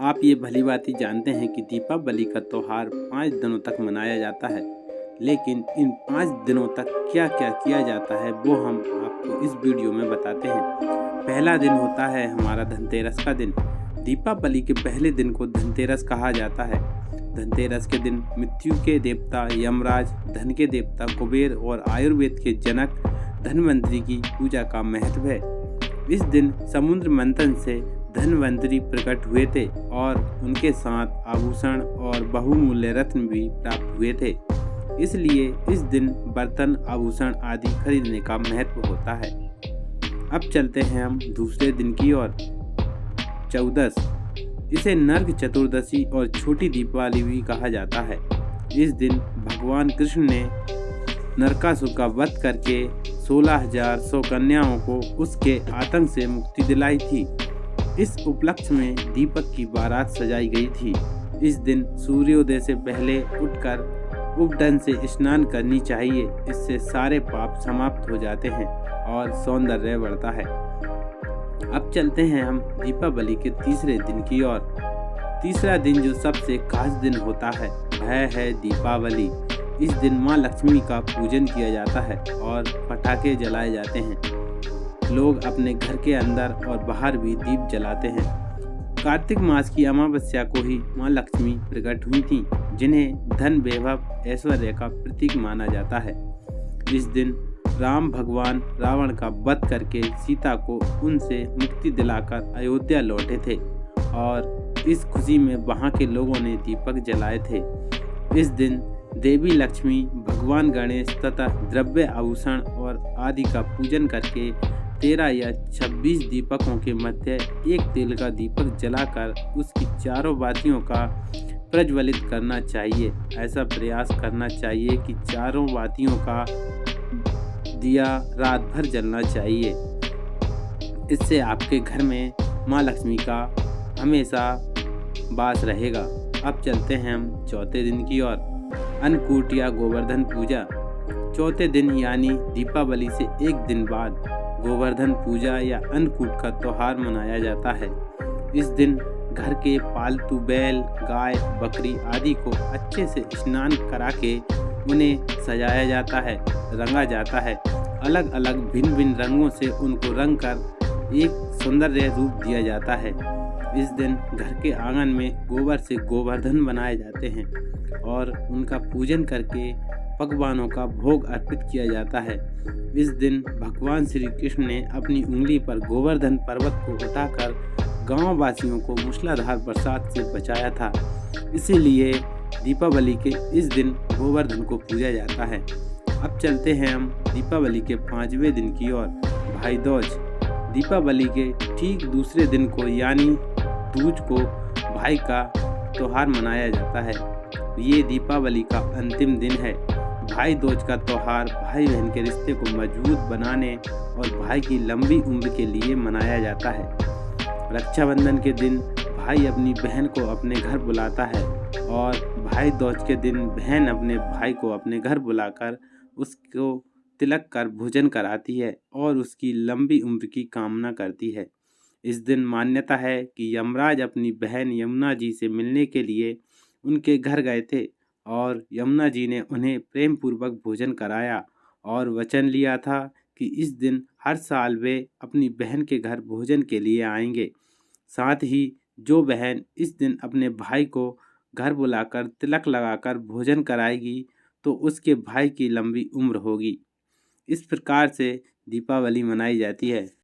आप ये भलीभांति जानते हैं कि दीपावली का त्योहार 5 दिनों तक मनाया जाता है, लेकिन इन 5 दिनों तक क्या-क्या किया जाता है वो हम आपको इस वीडियो में बताते हैं। पहला दिन होता है हमारा धनतेरस का दिन। दीपावली के पहले दिन को धनतेरस कहा जाता है। धनतेरस के दिन मृत्यु के देवता यमराज, धन के देवता कुबेर और आयुर्वेद के जनक धन्वंतरि की पूजा का महत्व है। इस दिन समुद्र मंथन से धन्वंतरि प्रकट हुए थे और उनके साथ आभूषण और बहुमूल्य रत्न भी प्राप्त हुए थे। इसलिए इस दिन बर्तन, आभूषण आदि खरीदने का महत्व होता है। अब चलते हैं हम दूसरे दिन की ओर। चौदस, इसे नरक चतुर्दशी और छोटी दीपावली भी कहा जाता है। इस दिन भगवान कृष्ण ने नरकासुर का वध करके 16,000 कन्याओं को उसके आतंक से मुक्ति दिलाई थी। इस उपलक्ष्य में दीपक की बारात सजाई गई थी। इस दिन सूर्योदय से पहले उठकर उपटन से स्नान करनी चाहिए। इससे सारे पाप समाप्त हो जाते हैं और सौंदर्य बढ़ता है। अब चलते हैं हम दीपावली के तीसरे दिन की ओर। तीसरा दिन जो सबसे खास दिन होता है वह है दीपावली। इस दिन माँ लक्ष्मी का पूजन किया जाता है और पटाखे जलाए जाते हैं। लोग अपने घर के अंदर और बाहर भी दीप जलाते हैं। कार्तिक मास की अमावस्या को ही माँ लक्ष्मी प्रकट हुई थीं, जिन्हें धन, वैभव, ऐश्वर्य का प्रतीक माना जाता है। इस दिन राम भगवान रावण का वध करके सीता को उनसे मुक्ति दिलाकर अयोध्या लौटे थे और इस खुशी में वहाँ के लोगों ने दीपक जलाए थे। इस दिन देवी लक्ष्मी, भगवान गणेश तथा द्रव्य, आभूषण और आदि का पूजन करके 13 या 26 दीपकों के मध्य एक तेल का दीपक जलाकर उसकी चारों बातियों का प्रज्वलित करना चाहिए। ऐसा प्रयास करना चाहिए कि चारों बातियों का दिया रात भर जलना चाहिए। इससे आपके घर में माँ लक्ष्मी का हमेशा वास रहेगा। अब चलते हैं हम चौथे दिन की ओर। अन्नकूट या गोवर्धन पूजा। चौथे दिन यानी दीपावली से एक दिन बाद गोवर्धन पूजा या अन्नकूट का त्योहार मनाया जाता है। इस दिन घर के पालतू बैल, गाय, बकरी आदि को अच्छे से स्नान करा के उन्हें सजाया जाता है, रंगा जाता है। अलग अलग भिन्न भिन्न रंगों से उनको रंग कर एक सौंदर्य रूप दिया जाता है। इस दिन घर के आंगन में गोबर से गोवर्धन बनाए जाते हैं और उनका पूजन करके पकवानों का भोग अर्पित किया जाता है। इस दिन भगवान श्री कृष्ण ने अपनी उंगली पर गोवर्धन पर्वत को उठाकर गांव वासियों को मूसलाधार बरसात से बचाया था। इसीलिए दीपावली के इस दिन गोवर्धन को पूजा जाता है। अब चलते हैं हम दीपावली के 5वें दिन की ओर। भाई दूज। दीपावली के ठीक दूसरे दिन को यानी दूज को भाई का त्योहार मनाया जाता है। ये दीपावली का अंतिम दिन है। भाई दूज का त्योहार भाई बहन के रिश्ते को मजबूत बनाने और भाई की लंबी उम्र के लिए मनाया जाता है। रक्षाबंधन के दिन भाई अपनी बहन को अपने घर बुलाता है और भाई दूज के दिन बहन अपने भाई को अपने घर बुलाकर उसको तिलक कर भोजन कराती है और उसकी लंबी उम्र की कामना करती है। इस दिन मान्यता है कि यमराज अपनी बहन यमुना जी से मिलने के लिए उनके घर गए थे और यमुना जी ने उन्हें प्रेम पूर्वक भोजन कराया और वचन लिया था कि इस दिन हर साल वे अपनी बहन के घर भोजन के लिए आएंगे। साथ ही जो बहन इस दिन अपने भाई को घर बुलाकर तिलक लगाकर भोजन कराएगी तो उसके भाई की लंबी उम्र होगी। इस प्रकार से दीपावली मनाई जाती है।